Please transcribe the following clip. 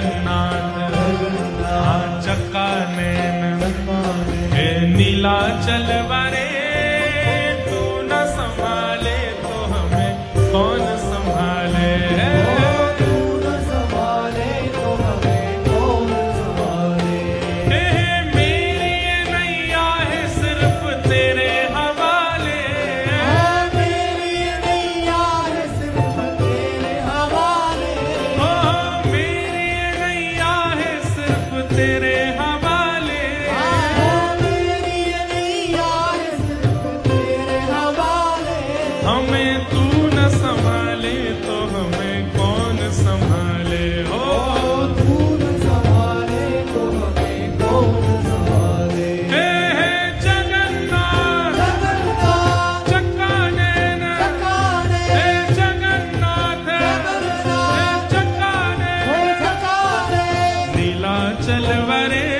जगन्नाथ चक्का नैन हे नीलाचल वरे तू न संभाले तो हमें कौन संभाले तेरे हवाले मेरी नैया है सिर्फ तेरे हवाले हमें तू न संभाले तो हमें कौन संभाले हो तू न संभाले तो हमें कौन संभाले हे जगन्नाथ चक्का नैन हे जगन्नाथ चक्का नैन नीलाचल वरे